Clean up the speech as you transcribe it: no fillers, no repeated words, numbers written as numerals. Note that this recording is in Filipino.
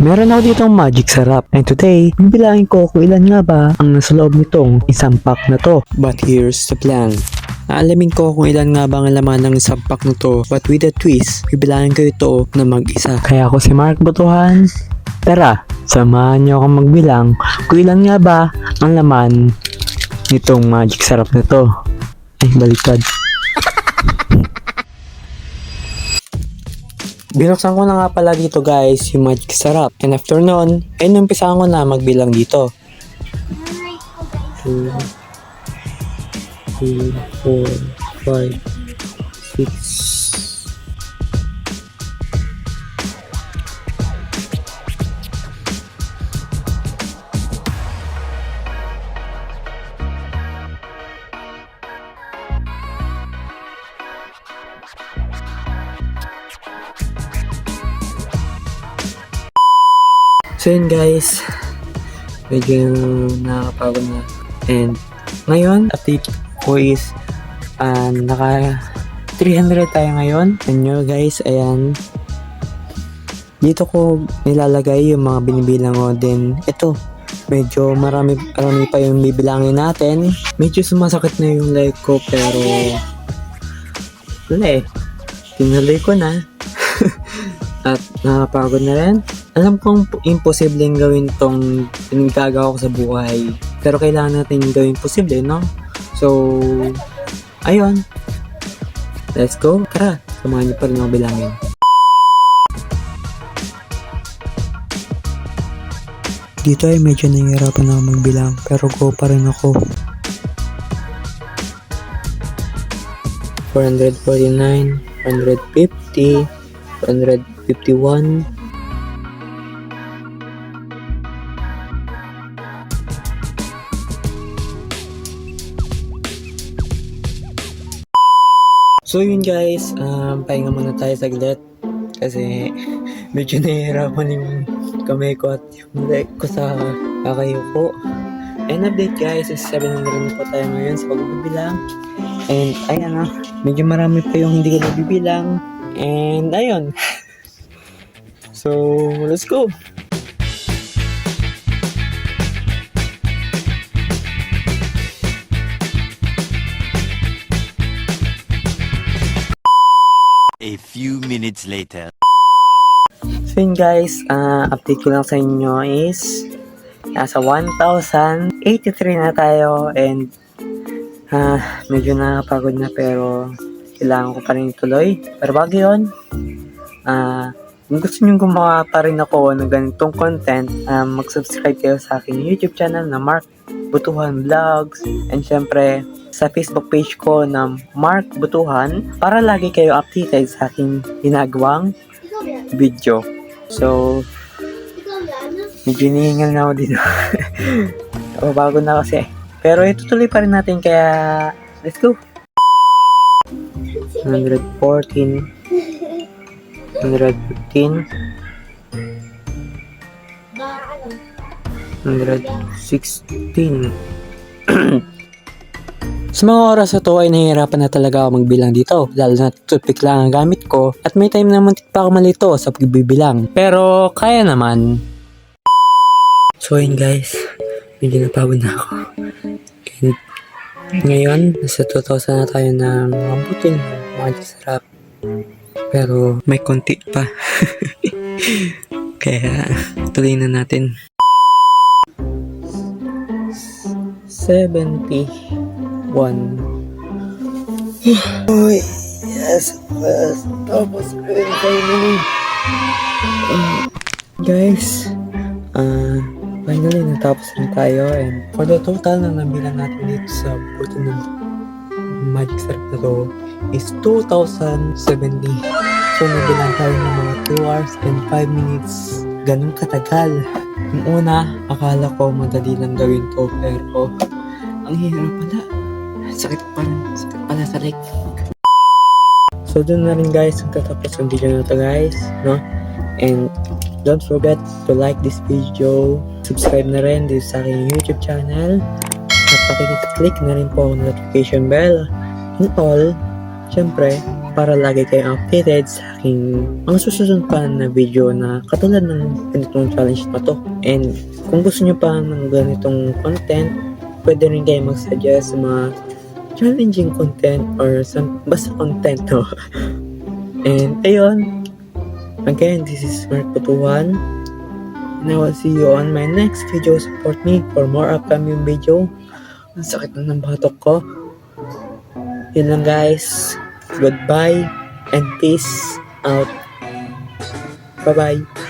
Meron ako ditong magic sarap. And today, bibilangin ko kung ilan nga ba ang nasa loob nitong isang pack na to. But here's the plan. Aalamin ko kung ilan nga ba ang laman ng isang pack na to. But with a twist, bibilangin ko ito na mag-isa. Kaya ako si Mark Butuhan. Tara, samahan niyo akong magbilang kung ilan nga ba ang laman nitong magic sarap na to. Ay, baliktad. Binuksan ko na nga pala dito guys yung magic sarap. And after nun, ay numpisahan ko na magbilang dito. 2, 3, 4, 5, 6. So yun guys, medyo nakakapagod na. And ngayon, update ko is naka 300 tayo ngayon. And nyo guys, ayan. Dito ko nilalagay yung mga binibilang ko. Then ito, medyo marami pa yung bibilangin natin. Medyo sumasakit na yung leg ko pero wala eh. Tinuloy ko na. At nakapagod na rin. Alam kong imposibleng gawin tong pinagagawa ko sa buhay. Pero kailangan natin gawin posible, no? So, ayun. Let's go. Tara, samahan niyo pa rin ako bilangin. Dito ay medyo nahihirapan ako magbilang, pero go pa rin ako. 449, 450, 451. So yun guys, pahinga muna tayo saglit kasi medyo nahihirapan yung kamay ko at yung leg ko sa kakayuko. And update guys, is 700 na po tayo ngayon sa pagbibilang. And ayun na, medyo marami pa yung hindi ko nabibilang. And ayun. So, let's go! A few minutes later. So yun guys, update ko lang sa inyo is nasa 1,083 na tayo and medyo nakapagod na pero kailangan ko pa rin ituloy. Pero bago yun, kung gusto nyo gumawa pa rin ako ng ganitong content, mag-subscribe kayo sa aking YouTube channel na Mark Butuhan Vlogs and syempre sa Facebook page ko na Mark Butuhan para lagi kayo updated sa aking ginagawang video. So, medyo nihingal na ako dito. Bago na kasi. Pero itutuloy pa rin natin kaya let's go! 114 115 116 Sa mga oras na to ay nahihirapan na talaga ako magbilang dito dahil na toothpick lang ang gamit ko at may time na muntik pa ako malito sa pagbibilang. Pero kaya naman. So yun guys, medyo napagod na ako. And ngayon, nasa 2,000 na tayo na mga butil na magic sarap. Pero may konti pa. Kaya tuloy na natin. 71. Uy, yes, tapos finally. Guys, finally natapos na tayo and for the total na nabilang natin dito sa buto ng magic sarap na to is 2,070. So nabilang tayo ng mga 2 hours and 5 minutes. Ganun katagal. Yung una, akala ko madali lang gawin to pero ang hirap pala. Sakit pala sa leg. So dun na rin guys, magtatapos ang video na to guys, no? And don't forget to like this video, subscribe na rin dito sa aking YouTube channel, at pakiclick na rin po ang notification bell and all, syempre, para lagi kayong updated sa aking mga susunod pa na video na katulad ng ganitong challenge na to. And kung gusto nyo pa ng ganitong content, pwede rin kayo mag-suggest sa mga challenging content or basta content, no? And ayun, again, this is Mark Putuan, and I will see you on my next video. Support me for more upcoming video. Ang sakit na ng batok ko. Yun lang guys. Goodbye and peace out. Bye-bye.